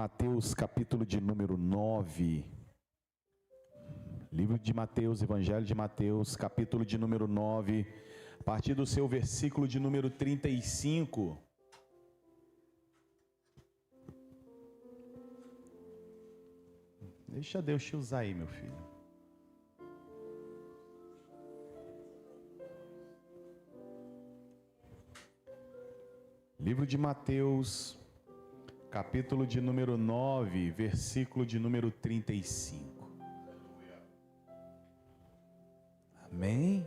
Mateus, capítulo de número 9. Livro de Mateus, Evangelho de Mateus, capítulo de número 9, a partir do seu versículo de número 35. Deixa Deus te usar aí, meu filho. Livro de Mateus, capítulo de número 9, versículo de número 35. Amém?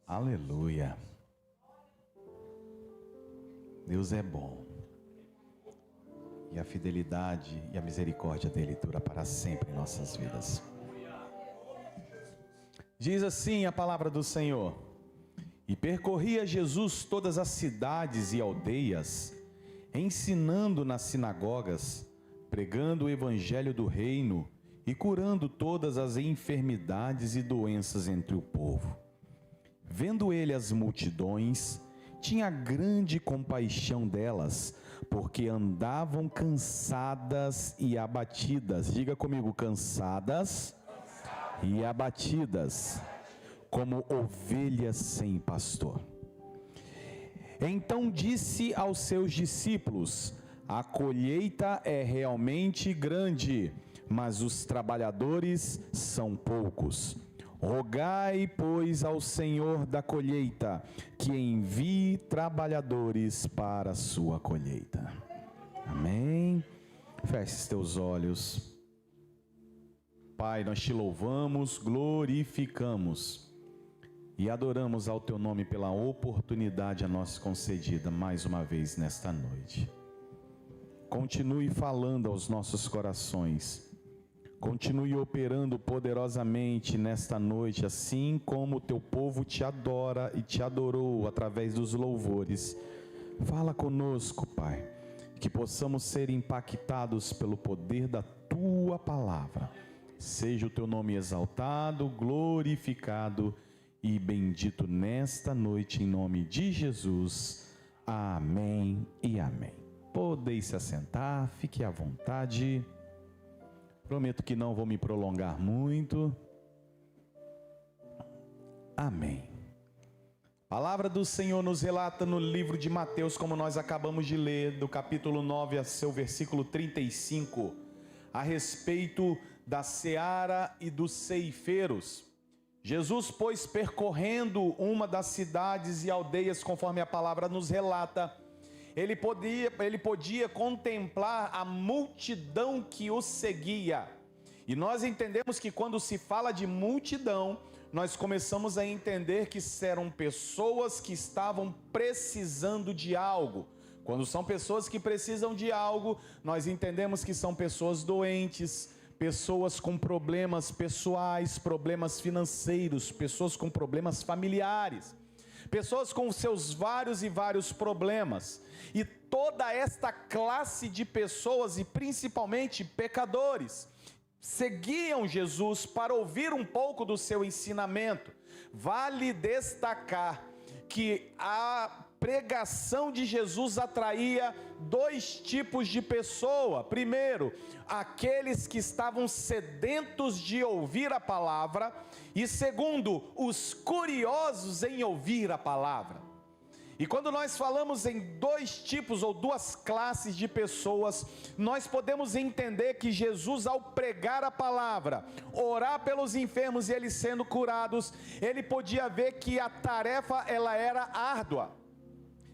Aleluia. Deus é bom. E a fidelidade e a misericórdia dele dura para sempre em nossas vidas. Diz assim a palavra do Senhor: E percorria Jesus todas as cidades e aldeias, ensinando nas sinagogas, pregando o evangelho do reino e curando todas as enfermidades e doenças entre o povo. Vendo ele as multidões, tinha grande compaixão delas, porque andavam cansadas e abatidas. Diga comigo, cansadas e abatidas, como ovelhas sem pastor. Então disse aos seus discípulos: a colheita é realmente grande, mas os trabalhadores são poucos. Rogai, pois, ao Senhor da colheita, que envie trabalhadores para a sua colheita. Amém? Feche os teus olhos. Pai, nós te louvamos, glorificamos e adoramos ao teu nome pela oportunidade a nós concedida mais uma vez nesta noite. Continue falando aos nossos corações. Continue operando poderosamente nesta noite, assim como o teu povo te adora e te adorou através dos louvores. Fala conosco, Pai, que possamos ser impactados pelo poder da tua palavra. Seja o teu nome exaltado, glorificado e bendito nesta noite, em nome de Jesus. Amém e amém. Podeis se assentar, fique à vontade. Prometo que não vou me prolongar muito. Amém. A palavra do Senhor nos relata no livro de Mateus, como nós acabamos de ler, do capítulo 9 a seu versículo 35, a respeito da seara e dos ceifeiros. Jesus, pois, percorrendo uma das cidades e aldeias, conforme a palavra nos relata, ele podia contemplar a multidão que o seguia. E nós entendemos que quando se fala de multidão, nós começamos a entender que eram pessoas que estavam precisando de algo. Quando são pessoas que precisam de algo, nós entendemos que são pessoas doentes, pessoas com problemas pessoais, problemas financeiros, pessoas com problemas familiares, pessoas com seus vários problemas. E toda esta classe de pessoas, e principalmente pecadores, seguiam Jesus para ouvir um pouco do seu ensinamento. Vale destacar que a pregação de Jesus atraía dois tipos de pessoa. Primeiro, aqueles que estavam sedentos de ouvir a palavra, e segundo, os curiosos em ouvir a palavra. E quando nós falamos em dois tipos ou duas classes de pessoas, nós podemos entender que Jesus, ao pregar a palavra, orar pelos enfermos e eles sendo curados, ele podia ver que a tarefa ela era árdua.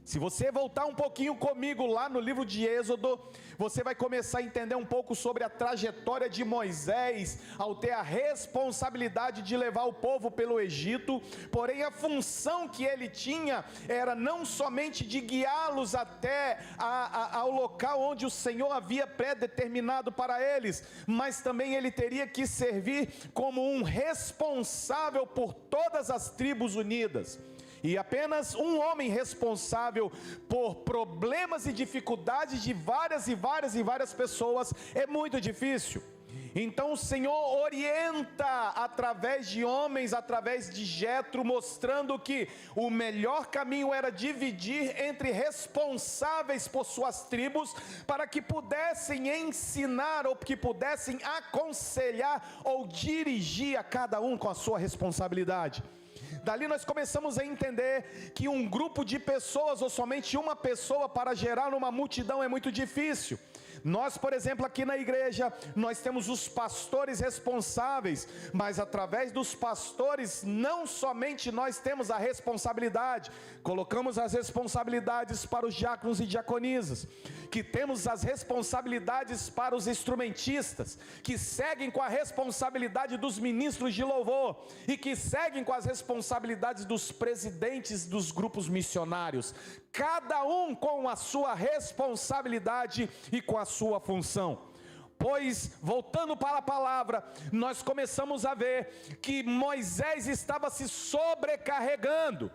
Se você voltar um pouquinho comigo lá no livro de Êxodo, você vai começar a entender um pouco sobre a trajetória de Moisés ao ter a responsabilidade de levar o povo pelo Egito. Porém, a função que ele tinha era não somente de guiá-los até ao local onde o Senhor havia predeterminado para eles, mas também ele teria que servir como um responsável por todas as tribos unidas. E apenas um homem responsável por problemas e dificuldades de várias pessoas é muito difícil. Então o Senhor orienta através de homens, através de Jetro, mostrando que o melhor caminho era dividir entre responsáveis por suas tribos, para que pudessem ensinar ou que pudessem aconselhar ou dirigir a cada um com a sua responsabilidade. Dali nós começamos a entender que um grupo de pessoas ou somente uma pessoa para gerar uma multidão é muito difícil. Nós, por exemplo, aqui na igreja, nós temos os pastores responsáveis, mas através dos pastores, não somente nós temos a responsabilidade, colocamos as responsabilidades para os diáconos e diaconisas, que temos as responsabilidades para os instrumentistas, que seguem com a responsabilidade dos ministros de louvor, e que seguem com as responsabilidades dos presidentes dos grupos missionários, cada um com a sua responsabilidade e com a sua função. Pois, voltando para a palavra, nós começamos a ver que Moisés estava se sobrecarregando.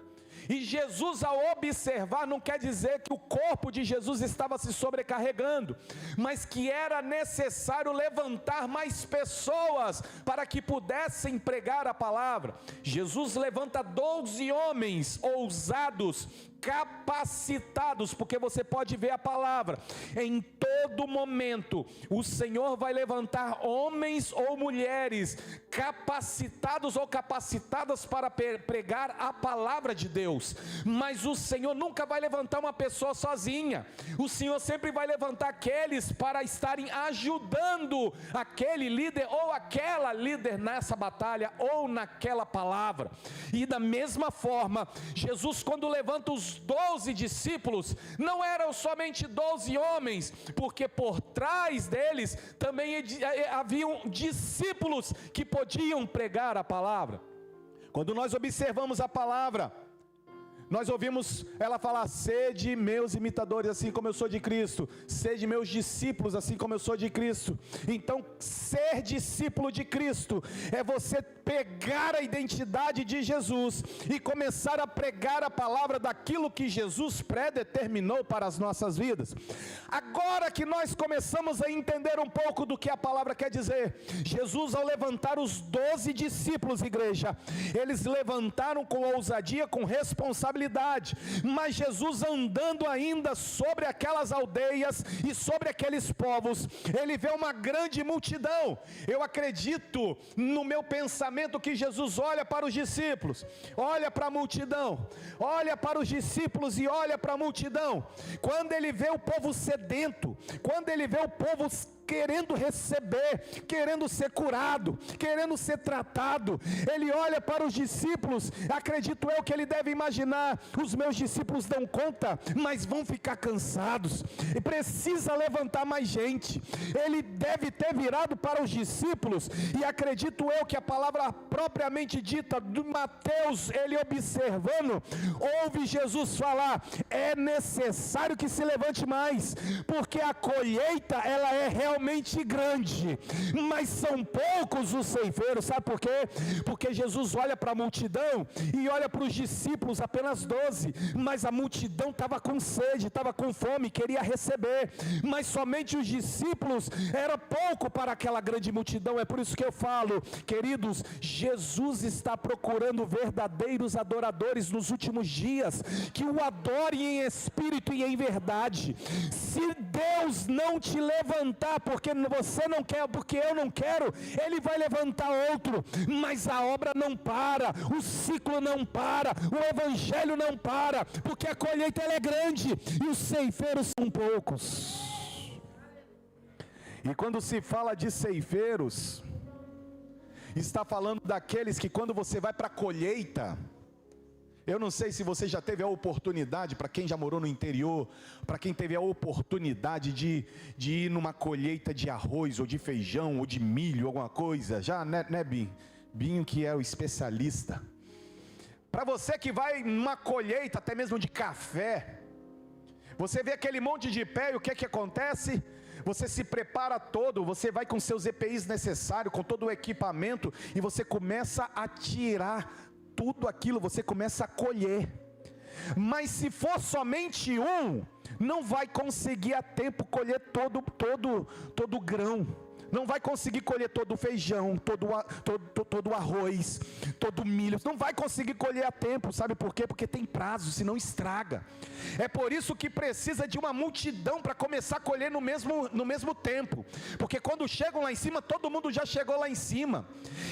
E Jesus, ao observar, não quer dizer que o corpo de Jesus estava se sobrecarregando, mas que era necessário levantar mais pessoas para que pudessem pregar a palavra. Jesus levanta 12 homens ousados, capacitados, porque você pode ver a palavra, em todo momento, o Senhor vai levantar homens ou mulheres, capacitados ou capacitadas para pregar a palavra de Deus. Mas o Senhor nunca vai levantar uma pessoa sozinha, o Senhor sempre vai levantar aqueles para estarem ajudando aquele líder ou aquela líder nessa batalha ou naquela palavra. E da mesma forma, Jesus, quando levanta os 12 discípulos, não eram somente 12 homens, porque por trás deles também haviam discípulos que podiam pregar a palavra. Quando nós observamos a palavra, nós ouvimos ela falar: sede meus imitadores, assim como eu sou de Cristo, sede meus discípulos, assim como eu sou de Cristo. Então, ser discípulo de Cristo é você pegar a identidade de Jesus e começar a pregar a palavra daquilo que Jesus predeterminou para as nossas vidas. Agora que nós começamos a entender um pouco do que a palavra quer dizer, Jesus, ao levantar os 12 discípulos, igreja, eles levantaram com ousadia, com responsabilidade, mas Jesus, andando ainda sobre aquelas aldeias e sobre aqueles povos, ele vê uma grande multidão. Eu acredito no meu pensamento que Jesus olha para os discípulos, olha para a multidão, olha para os discípulos e olha para a multidão. Quando ele vê o povo sedento, quando ele vê o povo querendo receber, querendo ser curado, querendo ser tratado, ele olha para os discípulos. Acredito eu que ele deve imaginar: os meus discípulos dão conta, mas vão ficar cansados, e precisa levantar mais gente. Ele deve ter virado para os discípulos, e acredito eu que a palavra propriamente dita do Mateus, ele observando, ouve Jesus falar: é necessário que se levante mais, porque a colheita ela é realmente grande, mas são poucos os ceifeiros. Sabe por quê? Porque Jesus olha para a multidão e olha para os discípulos, apenas 12, mas a multidão estava com sede, estava com fome, queria receber, mas somente os discípulos era pouco para aquela grande multidão. É por isso que eu falo, queridos, Jesus está procurando verdadeiros adoradores nos últimos dias, que o adorem em espírito e em verdade. Se Deus não te levantar porque você não quer, porque eu não quero, ele vai levantar outro, mas a obra não para, o ciclo não para, o evangelho não para, porque a colheita ela é grande e os ceifeiros são poucos. E quando se fala de ceifeiros, está falando daqueles que, quando você vai para a colheita, eu não sei se você já teve a oportunidade, para quem já morou no interior, para quem teve a oportunidade de ir numa colheita de arroz, ou de feijão, ou de milho, alguma coisa, já, né Binho? Binho que é o especialista. Para você que vai numa colheita, até mesmo de café, você vê aquele monte de pé e o que que acontece? Você se prepara todo, você vai com seus EPIs necessários, com todo o equipamento, e você começa a tirar tudo aquilo, você começa a colher. Mas se for somente um, não vai conseguir a tempo colher todo o grão. não vai conseguir colher todo o feijão, todo o arroz, todo o milho, não vai conseguir colher a tempo, sabe por quê? Porque tem prazo, senão estraga. É por isso que precisa de uma multidão para começar a colher no mesmo tempo, porque quando chegam lá em cima, todo mundo já chegou lá em cima.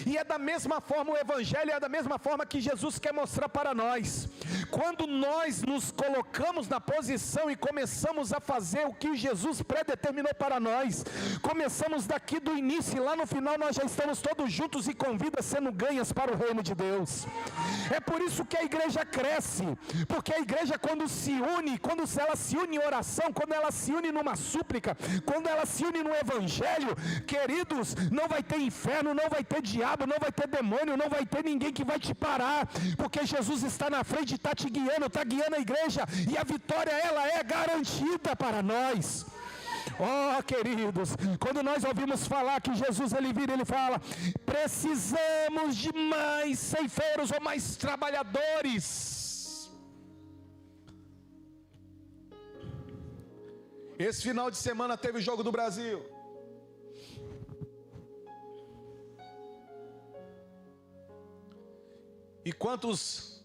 E é da mesma forma o Evangelho, é da mesma forma que Jesus quer mostrar para nós. Quando nós nos colocamos na posição e começamos a fazer o que Jesus predeterminou para nós, começamos daqui do início e lá no final nós já estamos todos juntos e com vidas sendo ganhas para o reino de Deus. É por isso que a igreja cresce, porque a igreja quando ela se une em oração, quando ela se une numa súplica, quando ela se une no Evangelho, queridos, não vai ter inferno, não vai ter diabo, não vai ter demônio, não vai ter ninguém que vai te parar, porque Jesus está na frente e está te guiando, está guiando a igreja, e a vitória ela é garantida para nós. Oh, queridos, quando nós ouvimos falar que Jesus ele vira, ele fala: precisamos de mais ceifeiros ou mais trabalhadores. Esse final de semana teve o Jogo do Brasil. E quantos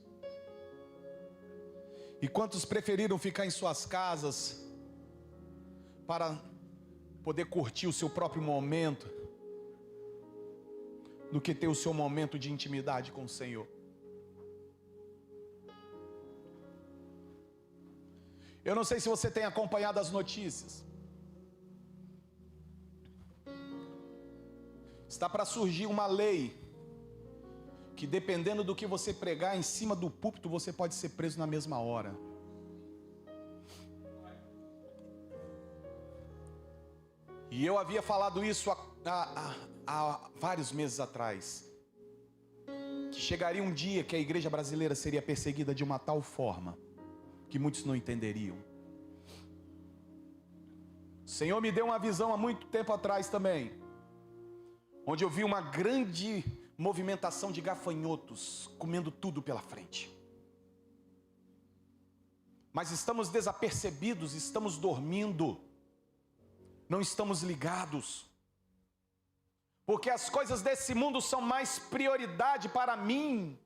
preferiram ficar em suas casas para poder curtir o seu próprio momento, do que ter o seu momento de intimidade com o Senhor? Eu não sei se você tem acompanhado as notícias. Está para surgir uma lei que, dependendo do que você pregar em cima do púlpito, você pode ser preso na mesma hora. E eu havia falado isso há vários meses atrás, que chegaria um dia que a igreja brasileira seria perseguida de uma tal forma que muitos não entenderiam. O Senhor me deu uma visão há muito tempo atrás também, onde eu vi uma grande movimentação de gafanhotos comendo tudo pela frente. Mas estamos desapercebidos, estamos dormindo, não estamos ligados, porque as coisas desse mundo são mais prioridade para mim.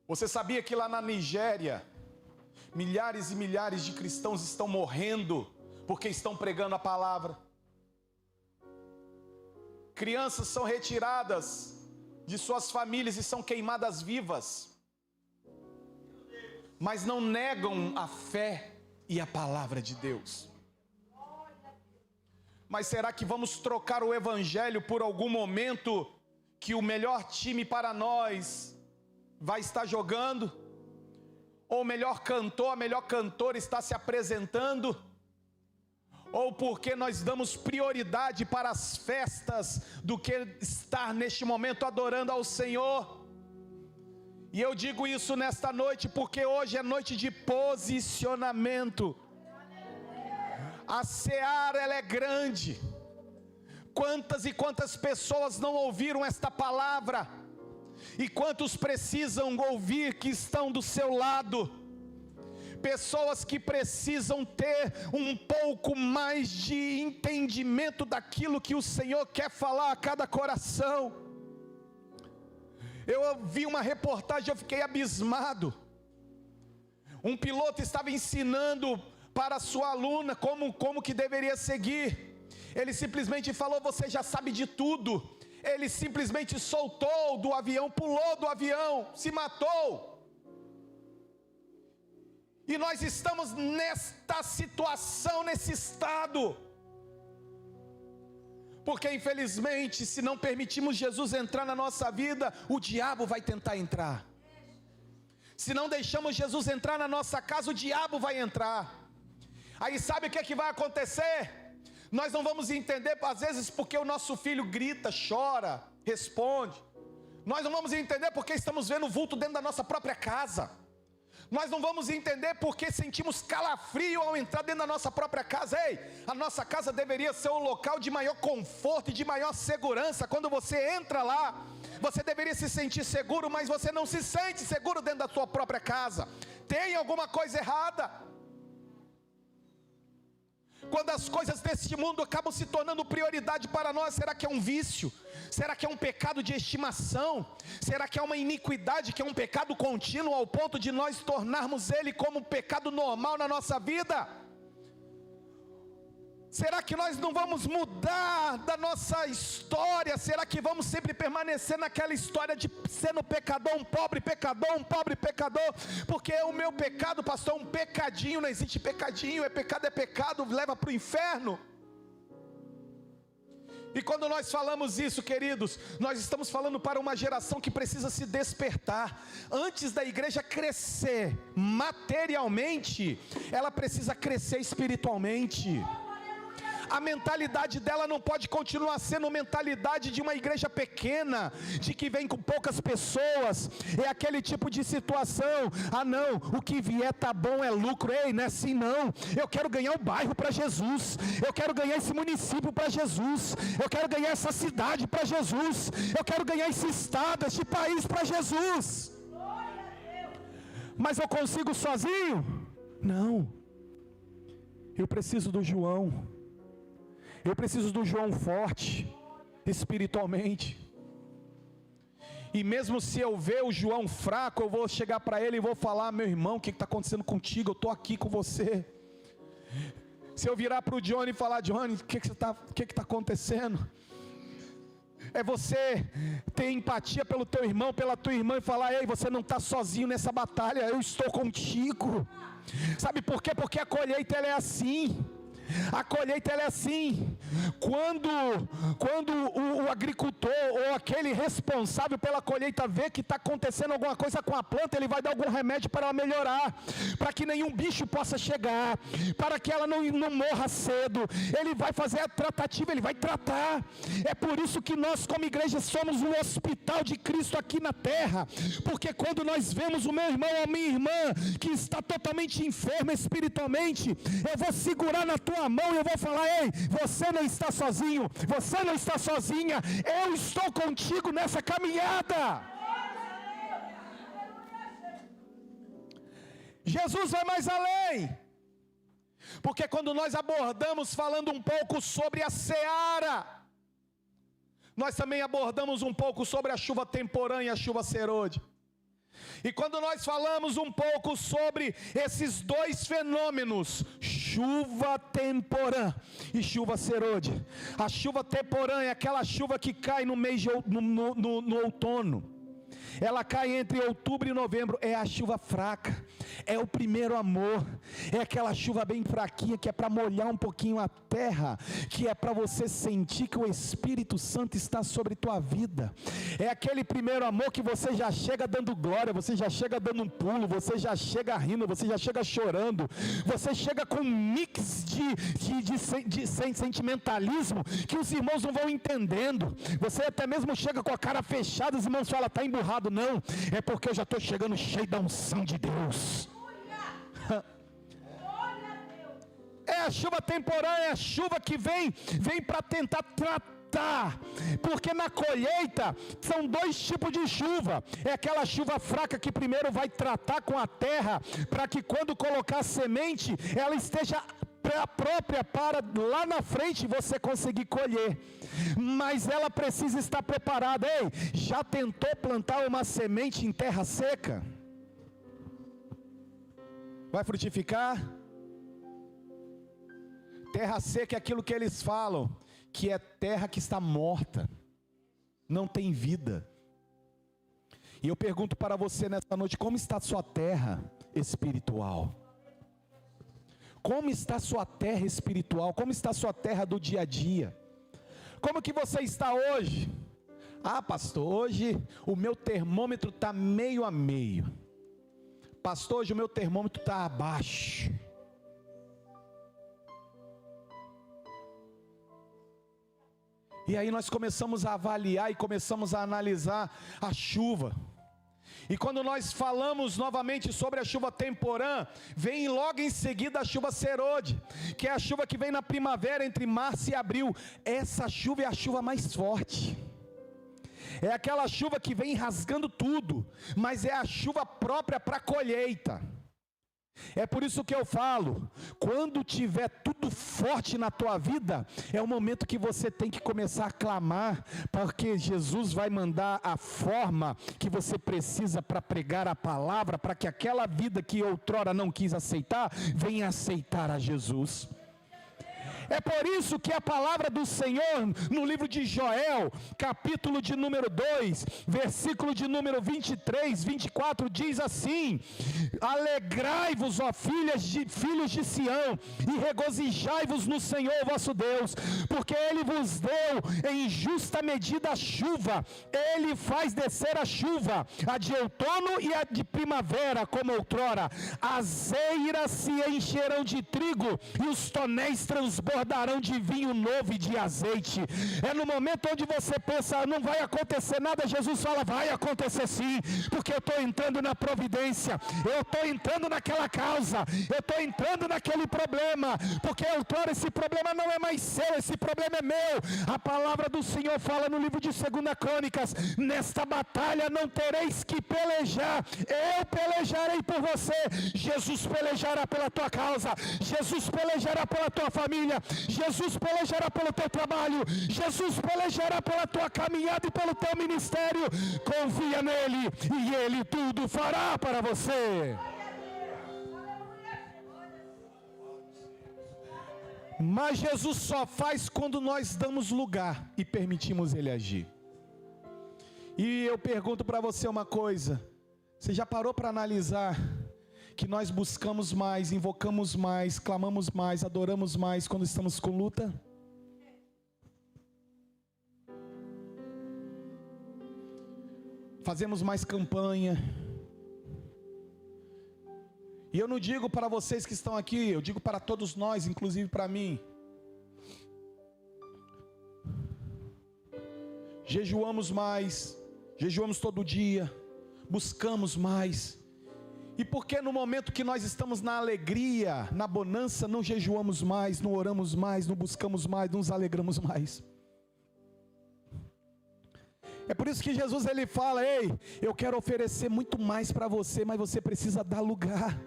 Você sabia que lá na Nigéria, milhares e milhares de cristãos estão morrendo porque estão pregando a palavra? Crianças são retiradas de suas famílias e são queimadas vivas, mas não negam a fé e a palavra de Deus. Mas será que vamos trocar o Evangelho por algum momento que o melhor time para nós vai estar jogando? Ou o melhor cantor, a melhor cantora está se apresentando? Ou porque nós damos prioridade para as festas do que estar neste momento adorando ao Senhor? E eu digo isso nesta noite porque hoje é noite de posicionamento. A seara ela é grande. Quantas e quantas pessoas não ouviram esta palavra? E quantos precisam ouvir que estão do seu lado? Pessoas que precisam ter um pouco mais de entendimento daquilo que o Senhor quer falar a cada coração. Eu vi uma reportagem, eu fiquei abismado. Um piloto estava ensinando para a sua aluna como que deveria seguir. Ele simplesmente falou: você já sabe de tudo. Ele simplesmente soltou do avião, pulou do avião, se matou. E nós estamos nesta situação, nesse estado, porque infelizmente, se não permitirmos Jesus entrar na nossa vida, o diabo vai tentar entrar. Se não deixamos Jesus entrar na nossa casa, o diabo vai entrar. Aí sabe o que é que vai acontecer? Nós não vamos entender, às vezes, porque o nosso filho grita, chora, responde. Nós não vamos entender porque estamos vendo vulto dentro da nossa própria casa. Nós não vamos entender porque sentimos calafrio ao entrar dentro da nossa própria casa. Ei, a nossa casa deveria ser um local de maior conforto e de maior segurança. Quando você entra lá, você deveria se sentir seguro, mas você não se sente seguro dentro da sua própria casa. Tem alguma coisa errada. Quando as coisas deste mundo acabam se tornando prioridade para nós, será que é um vício? Será que é um pecado de estimação? Será que é uma iniquidade, que é um pecado contínuo ao ponto de nós tornarmos ele como um pecado normal na nossa vida? Será que nós não vamos mudar da nossa história? Será que vamos sempre permanecer naquela história de sendo pecador, um pobre pecador, um pobre pecador? Porque o meu pecado, pastor, é um pecadinho, não existe pecadinho, é pecado, leva para o inferno. E quando nós falamos isso, queridos, nós estamos falando para uma geração que precisa se despertar. Antes da igreja crescer materialmente, ela precisa crescer espiritualmente. A mentalidade dela não pode continuar sendo mentalidade de uma igreja pequena, de que vem com poucas pessoas. É aquele tipo de situação: ah não, o que vier tá bom, é lucro. Ei, não é assim não. Eu quero ganhar o bairro para Jesus, eu quero ganhar esse município para Jesus, eu quero ganhar essa cidade para Jesus, eu quero ganhar esse estado, esse país para Jesus. Mas eu consigo sozinho? Não. Eu preciso do João. Eu preciso do João forte, espiritualmente. E mesmo se eu ver o João fraco, eu vou chegar para ele e vou falar: meu irmão, o que está acontecendo contigo? Eu estou aqui com você. Se eu virar para o Johnny e falar: Johnny, o que está acontecendo? É você ter empatia pelo teu irmão, pela tua irmã, e falar: ei, você não está sozinho nessa batalha, eu estou contigo. Sabe por quê? Porque a colheita ela é assim. A colheita ela é assim. Quando o agricultor ou aquele responsável pela colheita vê que está acontecendo alguma coisa com a planta, ele vai dar algum remédio para ela melhorar, para que nenhum bicho possa chegar, para que ela não morra cedo. Ele vai fazer a tratativa, ele vai tratar. É por isso que nós como igreja somos um hospital de Cristo aqui na terra, porque quando nós vemos o meu irmão ou a minha irmã que está totalmente enferma espiritualmente, eu vou segurar na tua mão e eu vou falar: ei, você não está sozinho, você não está sozinha, eu estou contigo nessa caminhada. Jesus vai mais além, porque quando nós abordamos falando um pouco sobre a seara, nós também abordamos um pouco sobre a chuva temporã e a chuva serôdia. E quando nós falamos um pouco sobre esses dois fenômenos, chuva temporã e chuva serôdia. A chuva temporã é aquela chuva que cai no mês no outono. Ela cai entre outubro e novembro, é a chuva fraca, é o primeiro amor, é aquela chuva bem fraquinha que é para molhar um pouquinho a terra, que é para você sentir que o Espírito Santo está sobre tua vida. É aquele primeiro amor que você já chega dando glória, você já chega dando um pulo, você já chega rindo, você já chega chorando, você chega com um mix de sentimentalismo que os irmãos não vão entendendo. Você até mesmo chega com a cara fechada, os irmãos falam: está emburrado. Não, é porque eu já estou chegando cheio da unção de Deus. É a chuva temporã, é a chuva que vem para tentar tratar. Porque na colheita são dois tipos de chuva. É aquela chuva fraca que primeiro vai tratar com a terra, para que quando colocar a semente, ela esteja própria para lá na frente você conseguir colher. Mas ela precisa estar preparada. Ei, já tentou plantar uma semente em terra seca? Vai frutificar? Terra seca é aquilo que eles falam, que é terra que está morta, não tem vida. E eu pergunto para você nessa noite: como está a sua terra espiritual? Como está a sua terra espiritual? Como está a sua terra do dia a dia? Como que você está hoje? Ah, pastor, hoje o meu termômetro está meio a meio. Pastor, hoje o meu termômetro está abaixo. E aí nós começamos a avaliar e começamos a analisar a chuva. E quando nós falamos novamente sobre a chuva temporã, vem logo em seguida a chuva serôdia, que é a chuva que vem na primavera, entre março e abril. Essa chuva é a chuva mais forte. É aquela chuva que vem rasgando tudo, mas é a chuva própria para a colheita. É por isso que eu falo, quando tiver tudo forte na tua vida, é o momento que você tem que começar a clamar, porque Jesus vai mandar a forma que você precisa para pregar a palavra, para que aquela vida que outrora não quis aceitar, venha aceitar a Jesus. É por isso que a palavra do Senhor, no livro de Joel, capítulo de número 2, versículo de número 23, 24, diz assim: alegrai-vos, ó filhos de Sião, e regozijai-vos no Senhor vosso Deus, porque Ele vos deu em justa medida a chuva, Ele faz descer a chuva, a de outono e a de primavera, como outrora. As eiras se encherão de trigo, e os tonéis transbordarão de vinho novo e de azeite. É no momento onde você pensa, não vai acontecer nada, Jesus fala, vai acontecer sim, porque eu estou entrando na providência, eu estou entrando naquela causa, eu estou entrando naquele problema, porque outrora esse problema não é mais seu, esse problema é meu. A palavra do Senhor fala no livro de 2 Crônicas, nesta batalha não tereis que pelejar, eu pelejarei por você. Jesus pelejará pela tua causa, Jesus pelejará pela tua família, Jesus pelejará pelo teu trabalho, Jesus pelejará pela tua caminhada e pelo teu ministério. Confia nele e ele tudo fará para você. Mas Jesus só faz quando nós damos lugar e permitimos ele agir. E eu pergunto para você uma coisa: você já parou para analisar que nós buscamos mais, invocamos mais, clamamos mais, adoramos mais quando estamos com luta? Fazemos mais campanha. E eu não digo para vocês que estão aqui, eu digo para todos nós, inclusive para mim. Jejuamos mais, jejuamos todo dia, buscamos mais. E por que no momento que nós estamos na alegria, na bonança, não jejuamos mais, não oramos mais, não buscamos mais, não nos alegramos mais? É por isso que Jesus ele fala: ei, eu quero oferecer muito mais para você, mas você precisa dar lugar.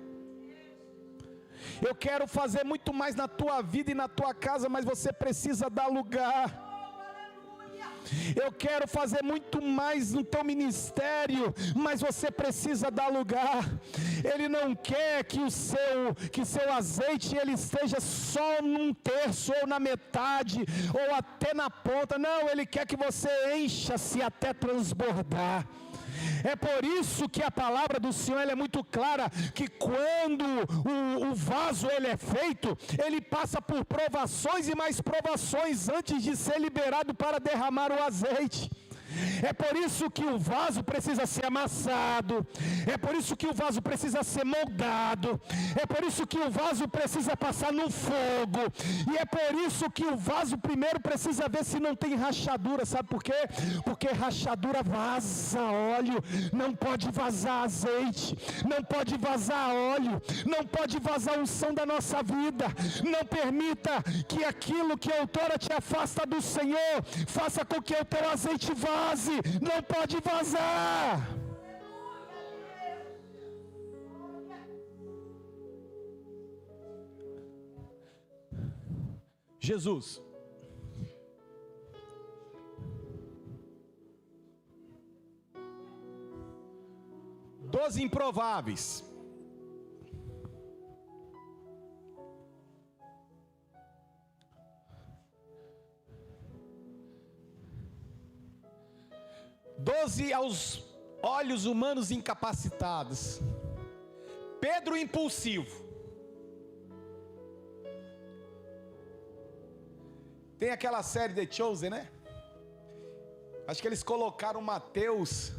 Eu quero fazer muito mais na tua vida e na tua casa, mas você precisa dar lugar. Eu quero fazer muito mais no teu ministério, mas você precisa dar lugar. Ele não quer que seu azeite ele esteja só num terço, ou na metade, ou até na ponta. Não, ele quer que você encha-se até transbordar. É por isso que a palavra do Senhor ela é muito clara, que quando o vaso ele é feito, ele passa por provações e mais provações antes de ser liberado para derramar o azeite. É por isso que o vaso precisa ser amassado, é por isso que o vaso precisa ser moldado, é por isso que o vaso precisa passar no fogo, e é por isso que o vaso primeiro precisa ver se não tem rachadura. Sabe por quê? Porque rachadura vaza óleo, não pode vazar azeite, não pode vazar óleo, não pode vazar a unção da nossa vida. Não permita que aquilo que outrora te afasta do Senhor faça com que o teu azeite vaze. Não pode vazar. Jesus, dos improváveis, doze aos olhos humanos incapacitados, Pedro impulsivo. Tem aquela série The Chosen, né? Acho que eles colocaram Mateus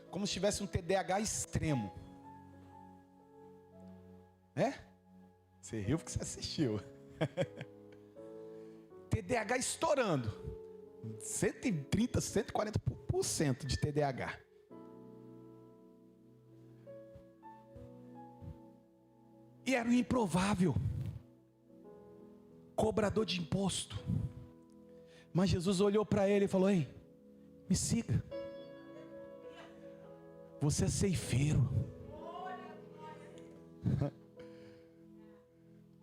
como se tivesse um TDAH extremo. É? Você riu porque você assistiu. TDAH estourando. 130, 140% de TDAH. E era o improvável. Cobrador de imposto. Mas Jesus olhou para ele e falou: ei, me siga. Você é ceifeiro.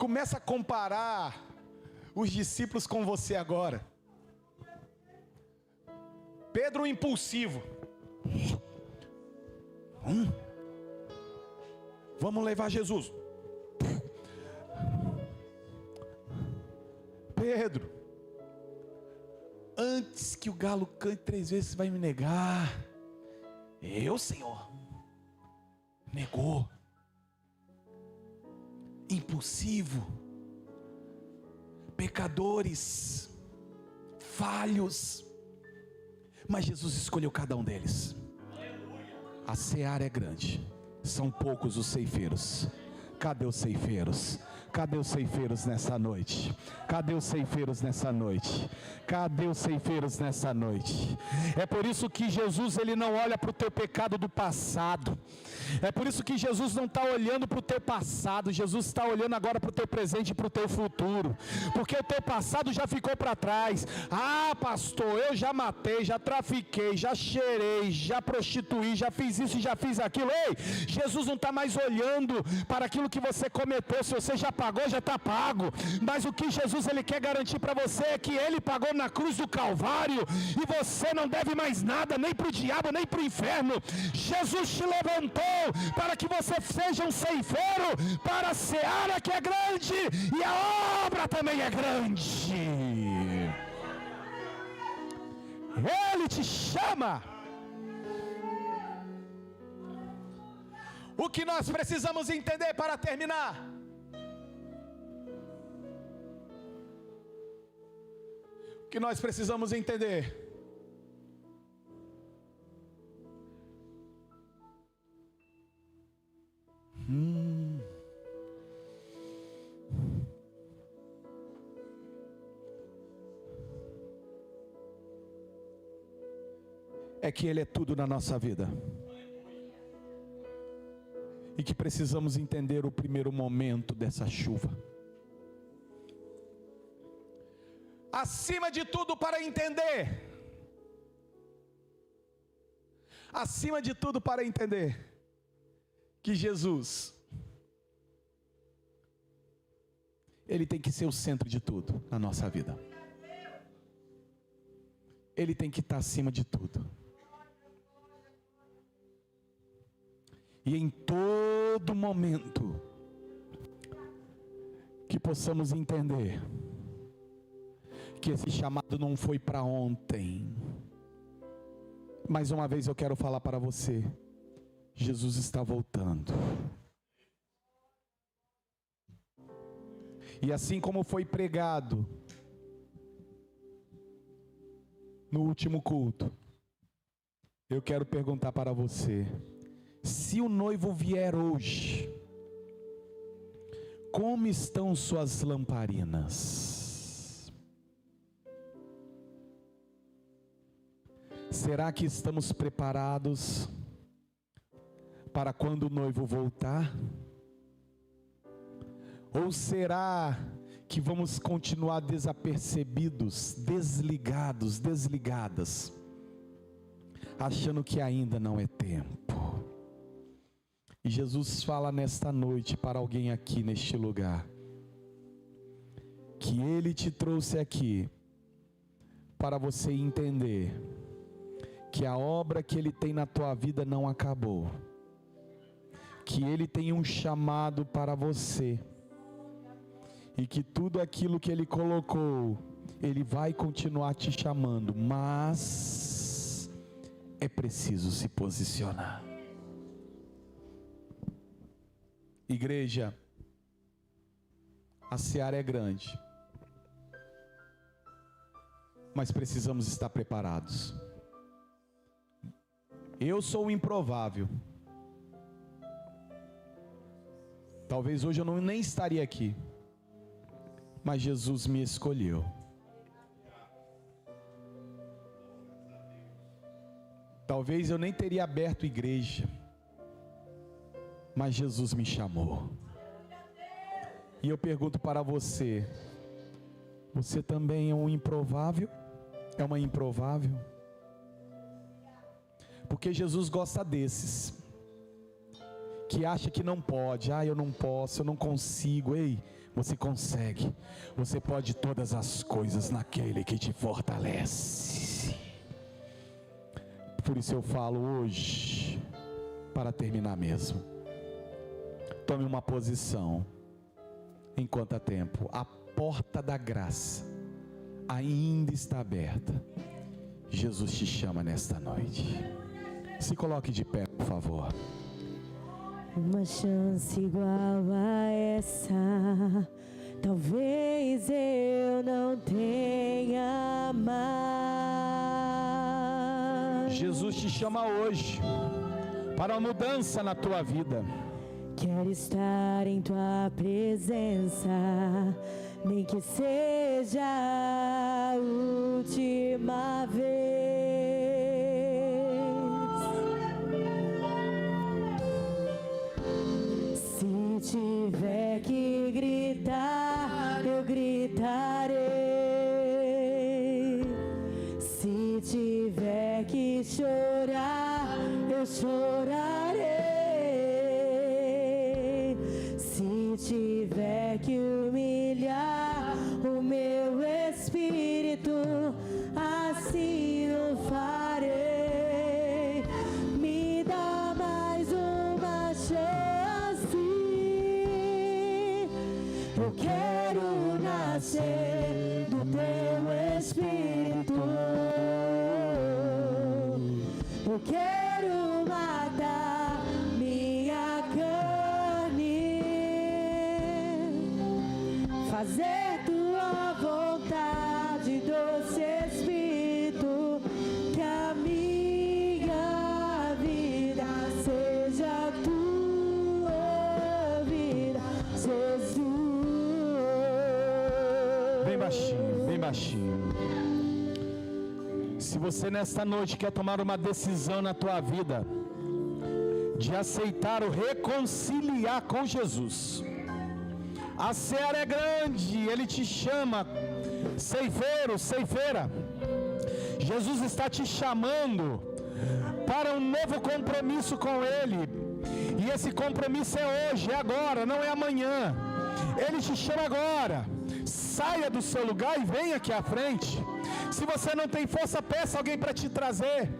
Começa a comparar os discípulos com você agora. Pedro impulsivo. Vamos levar Jesus. Pedro, antes que o galo cante 3 vezes, você vai me negar. Eu, Senhor. Negou. Impulsivo. Pecadores. Falhos. Mas Jesus escolheu cada um deles. A seara é grande, são poucos os ceifeiros. Cadê os ceifeiros? Cadê os ceifeiros nessa noite? Cadê os ceifeiros nessa noite? Cadê os ceifeiros nessa noite? É por isso que Jesus, ele não olha para o teu pecado do passado. É por isso que Jesus não está olhando para o teu passado. Jesus está olhando agora para o teu presente e para o teu futuro. Porque o teu passado já ficou para trás. Ah, pastor, eu já matei, já trafiquei, já cheirei, já prostituí, já fiz isso e já fiz aquilo. Ei, Jesus não está mais olhando para aquilo que você cometeu. Se você já pagou, já está pago. Mas o que Jesus ele quer garantir para você é que ele pagou na cruz do Calvário e você não deve mais nada, nem para o diabo, nem para o inferno. Jesus te levantou para que você seja um ceifeiro para a seara que é grande e a obra também é grande. Ele te chama. O que nós precisamos entender para terminar? O que nós precisamos entender? É que Ele é tudo na nossa vida. E que precisamos entender o primeiro momento dessa chuva. Acima de tudo, para entender. Acima de tudo, para entender que Jesus, Ele tem que ser o centro de tudo na nossa vida. Ele tem que estar acima de tudo. E em todo momento, que possamos entender que esse chamado não foi para ontem. Mais uma vez eu quero falar para você, Jesus está voltando. E assim como foi pregado no último culto, eu quero perguntar para você: se o noivo vier hoje, como estão suas lamparinas? Será que estamos preparados para quando o noivo voltar? Ou será que vamos continuar desapercebidos, desligados, desligadas, achando que ainda não é tempo? E Jesus fala nesta noite para alguém aqui neste lugar, que Ele te trouxe aqui para você entender que a obra que Ele tem na tua vida não acabou, que Ele tem um chamado para você, e que tudo aquilo que Ele colocou, Ele vai continuar te chamando, mas é preciso se posicionar. Igreja, a seara é grande, mas precisamos estar preparados. Eu sou o improvável. Talvez hoje eu nem estaria aqui, mas Jesus me escolheu. Talvez eu nem teria aberto igreja, mas Jesus me chamou. E eu pergunto para você: você também é um improvável? É uma improvável? Porque Jesus gosta desses que acha que não pode, eu não posso, eu não consigo. Ei, você consegue, você pode todas as coisas naquele que te fortalece. Por isso eu falo hoje, para terminar mesmo, tome uma posição, enquanto há tempo. A porta da graça ainda está aberta. Jesus te chama nesta noite. Se coloque de pé, por favor. Uma chance igual a essa, talvez eu não tenha mais. Jesus te chama hoje para uma mudança na tua vida. Quero estar em tua presença, nem que seja a última vez. Se tiver que gritar, eu gritarei. Se tiver que chorar, eu chorarei. Se tiver que humilhar o meu espírito, assim eu farei. Me dá mais uma chance. Eu quero nascer do teu espírito. Eu quero matar minha carne, fazer tua vontade, doce Espírito, que a minha vida seja tua vida, Jesus. Bem baixinho, bem baixinho. Se você nesta noite quer tomar uma decisão na tua vida, de aceitar o reconciliar com Jesus, a seara é grande, Ele te chama, ceifeiro, ceifeira. Jesus está te chamando para um novo compromisso com Ele, e esse compromisso é hoje, é agora, não é amanhã. Ele te chama agora. Saia do seu lugar e venha aqui à frente. Se você não tem força, peça alguém para te trazer.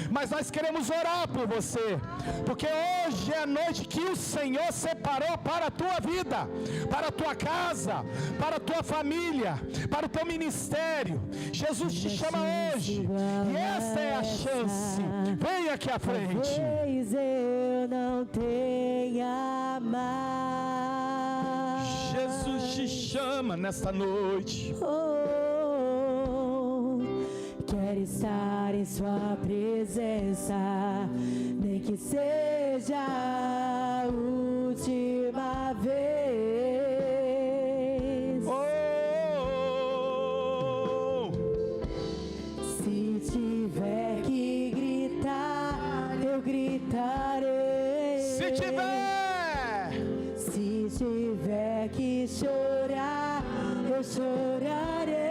Mas nós queremos orar por você, porque hoje é a noite que o Senhor separou para a tua vida, para a tua casa, para a tua família, para o teu ministério. Jesus te chama hoje, e esta é a chance. Venha aqui à frente. Talvez eu não tenha mais. Jesus te chama nesta noite. Quero estar em sua presença, nem que seja a última vez. Se tiver que gritar, eu gritarei. Se tiver que chorar, eu chorarei.